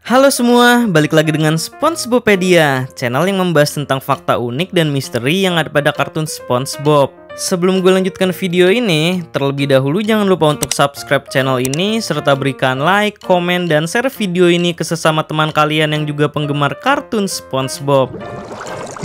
Halo semua, balik lagi dengan SpongeBopedia, channel yang membahas tentang fakta unik dan misteri yang ada pada kartun SpongeBob. Sebelum gue lanjutkan video ini, terlebih dahulu jangan lupa untuk subscribe channel ini, serta berikan like, komen, dan share video ini ke sesama teman kalian yang juga penggemar kartun SpongeBob.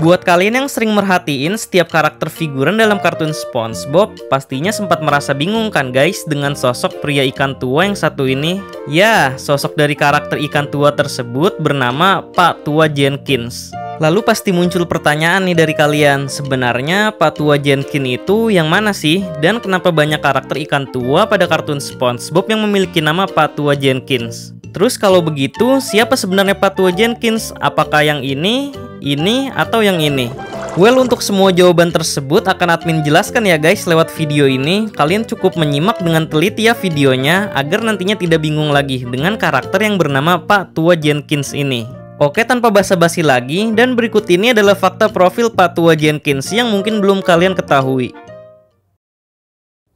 Buat kalian yang sering merhatiin setiap karakter figuran dalam kartun SpongeBob, pastinya sempat merasa bingung kan guys dengan sosok pria ikan tua yang satu ini? Ya, sosok dari karakter ikan tua tersebut bernama Pak Tua Jenkins. Lalu pasti muncul pertanyaan nih dari kalian, sebenarnya Pak Tua Jenkins itu yang mana sih? Dan kenapa banyak karakter ikan tua pada kartun SpongeBob yang memiliki nama Pak Tua Jenkins? Terus kalau begitu, siapa sebenarnya Pak Tua Jenkins? Apakah yang ini, atau yang ini? Well, untuk semua jawaban tersebut akan admin jelaskan ya guys lewat video ini. Kalian cukup menyimak dengan teliti ya videonya, agar nantinya tidak bingung lagi dengan karakter yang bernama Pak Tua Jenkins ini. Oke, tanpa basa-basi lagi, dan berikut ini adalah fakta profil Pak Tua Jenkins yang mungkin belum kalian ketahui.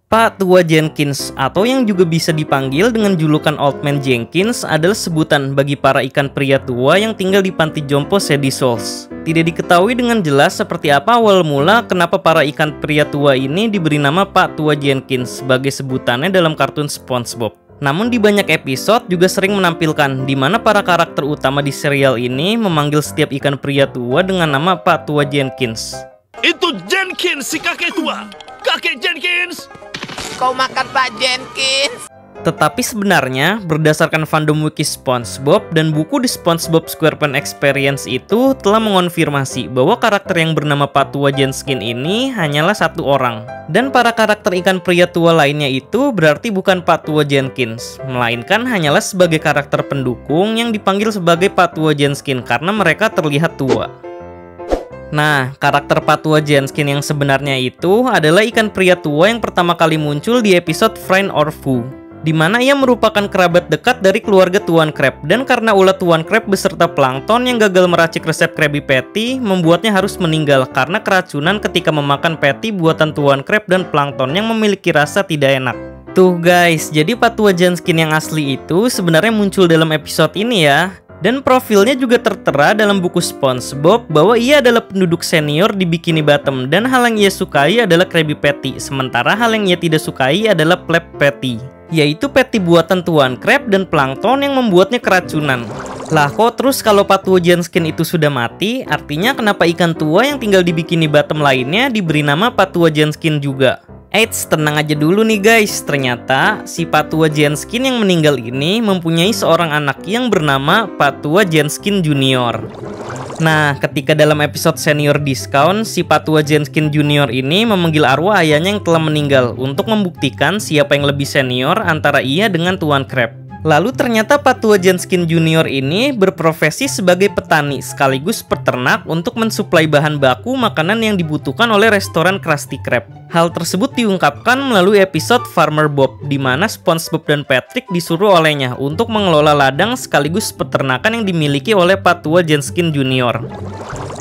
Pak Tua Jenkins, atau yang juga bisa dipanggil dengan julukan Old Man Jenkins, adalah sebutan bagi para ikan pria tua yang tinggal di panti jompo Shady Shoals. Tidak diketahui dengan jelas seperti apa awal mula kenapa para ikan pria tua ini diberi nama Pak Tua Jenkins sebagai sebutannya dalam kartun SpongeBob. Namun di banyak episode juga sering menampilkan di mana para karakter utama di serial ini memanggil setiap ikan pria tua dengan nama Pak Tua Jenkins. Itu Jenkins, si kakek tua! Kakek Jenkins! Kau makan Pak Jenkins. Tetapi sebenarnya berdasarkan fandom wiki SpongeBob dan buku di SpongeBob SquarePants Experience itu telah mengonfirmasi bahwa karakter yang bernama Pak Tua Jenkins ini hanyalah satu orang. Dan para karakter ikan pria tua lainnya itu berarti bukan Pak Tua Jenkins, melainkan hanyalah sebagai karakter pendukung yang dipanggil sebagai Pak Tua Jenkins karena mereka terlihat tua. Nah, karakter Pak Tua Jenkins yang sebenarnya itu adalah ikan pria tua yang pertama kali muncul di episode Friend or Foe, di mana ia merupakan kerabat dekat dari keluarga Tuan Crab, dan karena ulat Tuan Crab beserta plankton yang gagal meracik resep Krabby Patty membuatnya harus meninggal karena keracunan ketika memakan patty buatan Tuan Crab dan plankton yang memiliki rasa tidak enak. Tuh guys, jadi Pak Tua Jenkins yang asli itu sebenarnya muncul dalam episode ini ya. Dan profilnya juga tertera dalam buku SpongeBob bahwa ia adalah penduduk senior di Bikini Bottom dan hal yang ia sukai adalah Krabby Patty, sementara hal yang ia tidak sukai adalah Pleb Patty, yaitu patty buatan Tuan Crab dan plankton yang membuatnya keracunan. Lah kok terus kalau Pak Tua Jenkins itu sudah mati, artinya kenapa ikan tua yang tinggal di Bikini Bottom lainnya diberi nama Pak Tua Jenkins juga? Eits, tenang aja dulu nih guys, ternyata si Pak Tua Jenkins yang meninggal ini mempunyai seorang anak yang bernama Pak Tua Jenkins Junior. Nah, ketika dalam episode Senior Discount, si Pak Tua Jenkins Junior ini memanggil arwah ayahnya yang telah meninggal untuk membuktikan siapa yang lebih senior antara ia dengan Tuan Crab. Lalu ternyata Pak Tua Jenkins Junior ini berprofesi sebagai petani sekaligus peternak untuk mensuplai bahan baku makanan yang dibutuhkan oleh restoran Krusty Krab. Hal tersebut diungkapkan melalui episode Farmer Bob, di mana SpongeBob dan Patrick disuruh olehnya untuk mengelola ladang sekaligus peternakan yang dimiliki oleh Pak Tua Jenkins Junior.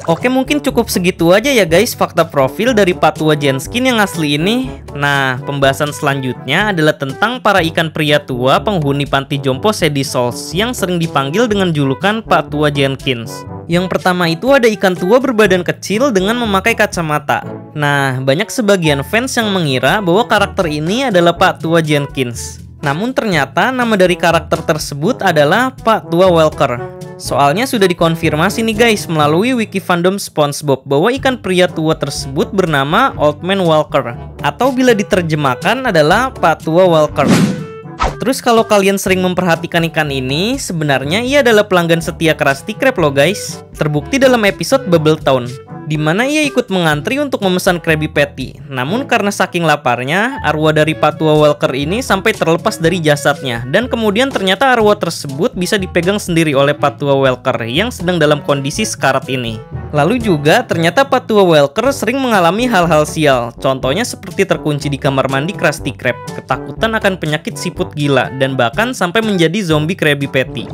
Oke, mungkin cukup segitu aja ya guys fakta profil dari Pak Tua Jenkins yang asli ini. Nah, pembahasan selanjutnya adalah tentang para ikan pria tua penghuni panti jompo Shady Shoals yang sering dipanggil dengan julukan Pak Tua Jenkins. Yang pertama itu ada ikan tua berbadan kecil dengan memakai kacamata. Nah, banyak sebagian fans yang mengira bahwa karakter ini adalah Pak Tua Jenkins. Namun ternyata nama dari karakter tersebut adalah Pak Tua Walker. Soalnya sudah dikonfirmasi nih guys melalui wiki fandom SpongeBob bahwa ikan pria tua tersebut bernama Old Man Walker, atau bila diterjemahkan adalah Pak Tua Walker. Terus kalau kalian sering memperhatikan ikan ini, sebenarnya ia adalah pelanggan setia Krusty Krab loh guys. Terbukti dalam episode Bubble Town, di mana ia ikut mengantri untuk memesan Krabby Patty. Namun karena saking laparnya, arwah dari Pak Tua Walker ini sampai terlepas dari jasadnya. Dan kemudian ternyata arwah tersebut bisa dipegang sendiri oleh Pak Tua Walker yang sedang dalam kondisi sekarat ini. Lalu juga ternyata Pak Tua Walker sering mengalami hal-hal sial. Contohnya seperti terkunci di kamar mandi Krusty Krab, ketakutan akan penyakit siput gila, dan bahkan sampai menjadi zombie Krabby Patty.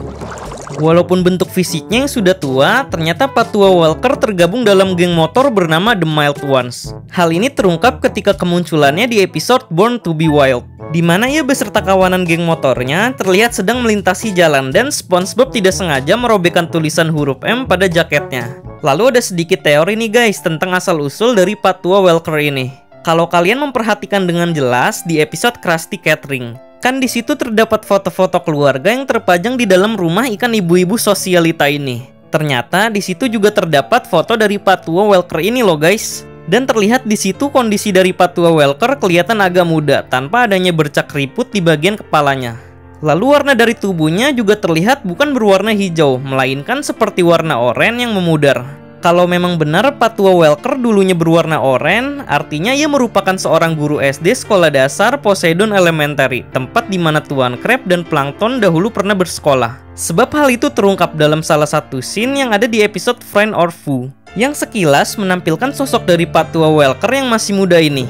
Walaupun bentuk fisiknya yang sudah tua, ternyata Pak Tua Walker tergabung dalam geng motor bernama The Mild Ones. Hal ini terungkap ketika kemunculannya di episode Born to be Wild, di mana ia beserta kawanan geng motornya terlihat sedang melintasi jalan dan SpongeBob tidak sengaja merobekkan tulisan huruf M pada jaketnya. Lalu ada sedikit teori nih guys tentang asal-usul dari Patua Welker ini. Kalau kalian memperhatikan dengan jelas di episode Krusty Catering, kan di situ terdapat foto-foto keluarga yang terpajang di dalam rumah ikan ibu-ibu sosialita ini. Ternyata di situ juga terdapat foto dari Patua Welker ini loh guys. Dan terlihat di situ kondisi dari Patua Welker kelihatan agak muda tanpa adanya bercak keriput di bagian kepalanya. Lalu warna dari tubuhnya juga terlihat bukan berwarna hijau, melainkan seperti warna oranye yang memudar. Kalau memang benar Patua Welker dulunya berwarna oranye, artinya ia merupakan seorang guru SD sekolah dasar Poseidon Elementary, tempat di mana Tuan Crab dan Plankton dahulu pernah bersekolah. Sebab hal itu terungkap dalam salah satu scene yang ada di episode Friend or Foe, yang sekilas menampilkan sosok dari Patua Welker yang masih muda ini.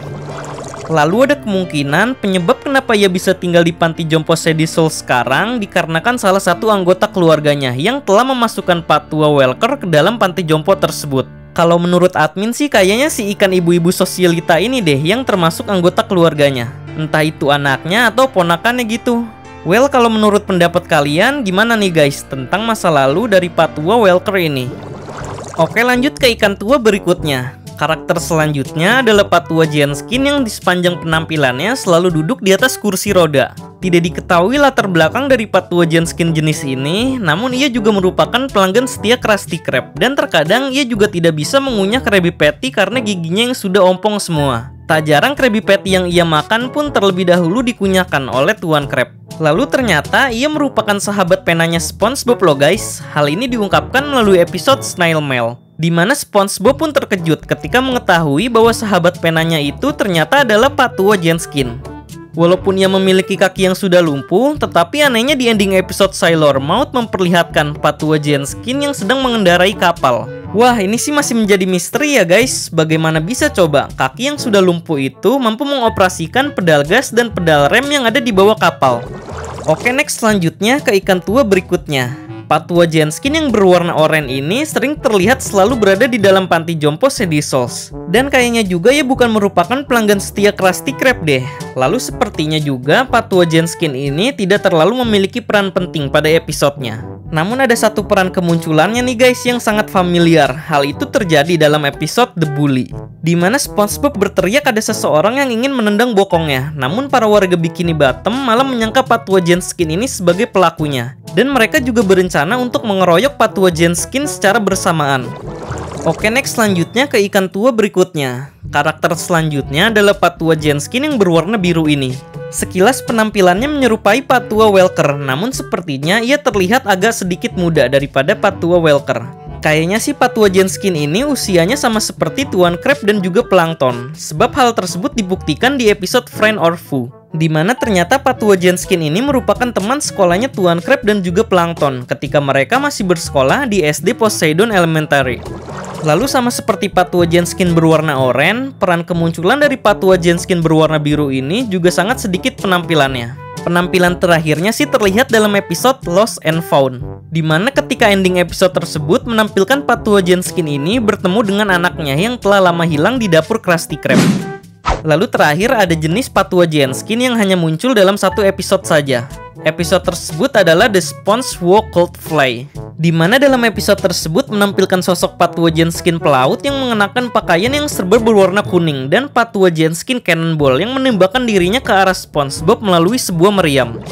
Lalu ada kemungkinan penyebab kenapa ia bisa tinggal di panti jompo Shady Soul sekarang dikarenakan salah satu anggota keluarganya yang telah memasukkan Patua Welker ke dalam panti jompo tersebut. Kalau menurut admin sih kayaknya si ikan ibu-ibu sosialita ini deh yang termasuk anggota keluarganya. Entah itu anaknya atau ponakannya gitu. Well, kalau menurut pendapat kalian gimana nih guys tentang masa lalu dari Patua Welker ini? Oke, lanjut ke ikan tua berikutnya. Karakter selanjutnya adalah Patua Genskin yang di sepanjang penampilannya selalu duduk di atas kursi roda. Tidak diketahui latar belakang dari Patua Genskin jenis ini, namun ia juga merupakan pelanggan setia Krusty Krab. Dan terkadang ia juga tidak bisa mengunyah Krabby Patty karena giginya yang sudah ompong semua. Tak jarang Krabby Patty yang ia makan pun terlebih dahulu dikunyahkan oleh Tuan Crab. Lalu ternyata ia merupakan sahabat penanya SpongeBob loh guys. Hal ini diungkapkan melalui episode Snail Mail, di mana SpongeBob pun terkejut ketika mengetahui bahwa sahabat penanya itu ternyata adalah Patua Genskin. Walaupun ia memiliki kaki yang sudah lumpuh, tetapi anehnya di ending episode Sailor Mouth memperlihatkan Patua Genskin yang sedang mengendarai kapal. Wah, ini sih masih menjadi misteri ya guys. Bagaimana bisa coba kaki yang sudah lumpuh itu mampu mengoperasikan pedal gas dan pedal rem yang ada di bawah kapal. Oke, next selanjutnya ke ikan tua berikutnya. Patua Genskin yang berwarna oranye ini sering terlihat selalu berada di dalam panti jompo Shady Souls. Dan kayaknya juga ia bukan merupakan pelanggan setia Krusty Krab deh. Lalu sepertinya juga Patua Genskin ini tidak terlalu memiliki peran penting pada episodenya. Namun ada satu peran kemunculannya nih guys yang sangat familiar. Hal itu terjadi dalam episode The Bully, di mana SpongeBob berteriak ada seseorang yang ingin menendang bokongnya. Namun para warga Bikini Bottom malah menyangka Patua Genskin ini sebagai pelakunya. Dan mereka juga berencana untuk mengeroyok Patua Genskin secara bersamaan. Oke, next selanjutnya ke ikan tua berikutnya. Karakter selanjutnya adalah Patua Genskin yang berwarna biru ini. Sekilas penampilannya menyerupai Patua Welker, namun sepertinya ia terlihat agak sedikit muda daripada Patua Welker. Kayaknya sih Patua Genskin ini usianya sama seperti Tuan Crab dan juga Plankton, sebab hal tersebut dibuktikan di episode Friend or Foe, di mana ternyata Patua Genskin ini merupakan teman sekolahnya Tuan Crab dan juga Plankton ketika mereka masih bersekolah di SD Poseidon Elementary. Lalu sama seperti Patua Genskin berwarna oranye, peran kemunculan dari Patua Genskin berwarna biru ini juga sangat sedikit penampilannya. Penampilan terakhirnya sih terlihat dalam episode Lost and Found, di mana ketika ending episode tersebut menampilkan Patua Genskin ini bertemu dengan anaknya yang telah lama hilang di dapur Krusty Krab. Lalu terakhir ada jenis Patua Genskin yang hanya muncul dalam satu episode saja. Episode tersebut adalah The SpongeBob Cold Fly, di mana dalam episode tersebut menampilkan sosok Patua Genskin pelaut yang mengenakan pakaian yang serba berwarna kuning dan Patua Genskin Cannonball yang menembakkan dirinya ke arah SpongeBob melalui sebuah meriam.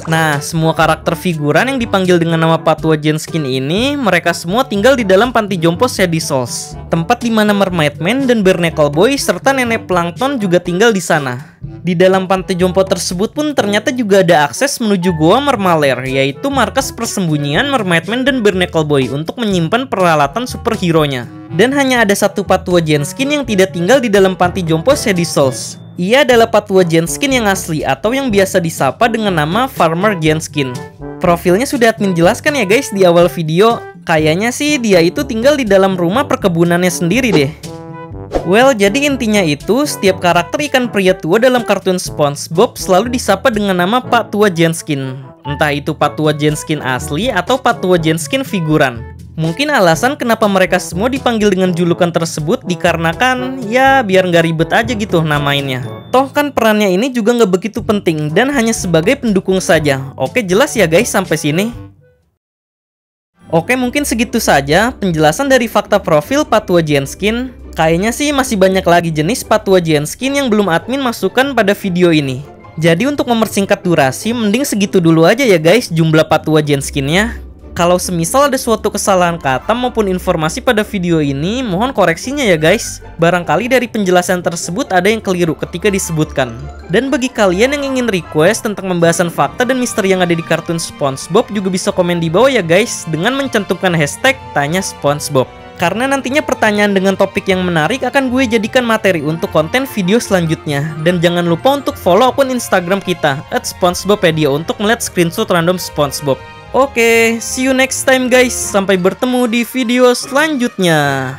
Nah, semua karakter figuran yang dipanggil dengan nama Patua Genskin ini, mereka semua tinggal di dalam panti jompo Shady Souls, tempat di mana Mermaid Man dan Barnacle Boy serta Nenek Plankton juga tinggal di sana. Di dalam panti jompo tersebut pun ternyata juga ada akses menuju Goa Mermalair, yaitu markas persembunyian Mermaid Man dan Barnacle Boy untuk menyimpan peralatan superhero-nya. Dan hanya ada satu Patua Genskin yang tidak tinggal di dalam panti jompo Shady Souls. Ia adalah Patua Genskin yang asli atau yang biasa disapa dengan nama Farmer Genskin. Profilnya sudah admin jelaskan ya guys di awal video. Kayaknya sih dia itu tinggal di dalam rumah perkebunannya sendiri deh. Well, jadi intinya itu setiap karakter ikan pria tua dalam kartun SpongeBob selalu disapa dengan nama Patua Genskin. Entah itu Patua Genskin asli atau Patua Genskin figuran. Mungkin alasan kenapa mereka semua dipanggil dengan julukan tersebut dikarenakan ya biar nggak ribet aja gitu namainnya. Toh kan perannya ini juga nggak begitu penting dan hanya sebagai pendukung saja. Oke, jelas ya guys sampai sini? Oke, mungkin segitu saja penjelasan dari fakta profil Pattua Genskin. Kayaknya sih masih banyak lagi jenis Pattua Genskin yang belum admin masukkan pada video ini. Jadi untuk mempersingkat durasi, mending segitu dulu aja ya guys jumlah Pattua Genskinnya. Kalau semisal ada suatu kesalahan kata maupun informasi pada video ini, mohon koreksinya ya guys. Barangkali dari penjelasan tersebut ada yang keliru ketika disebutkan. Dan bagi kalian yang ingin request tentang pembahasan fakta dan misteri yang ada di kartun SpongeBob juga bisa komen di bawah ya guys, dengan mencantumkan hashtag Tanya SpongeBob. Karena nantinya pertanyaan dengan topik yang menarik akan gue jadikan materi untuk konten video selanjutnya. Dan jangan lupa untuk follow akun Instagram kita @SpongeBobpedia untuk melihat screenshot random SpongeBob. Oke, see you next time guys. Sampai bertemu di video selanjutnya.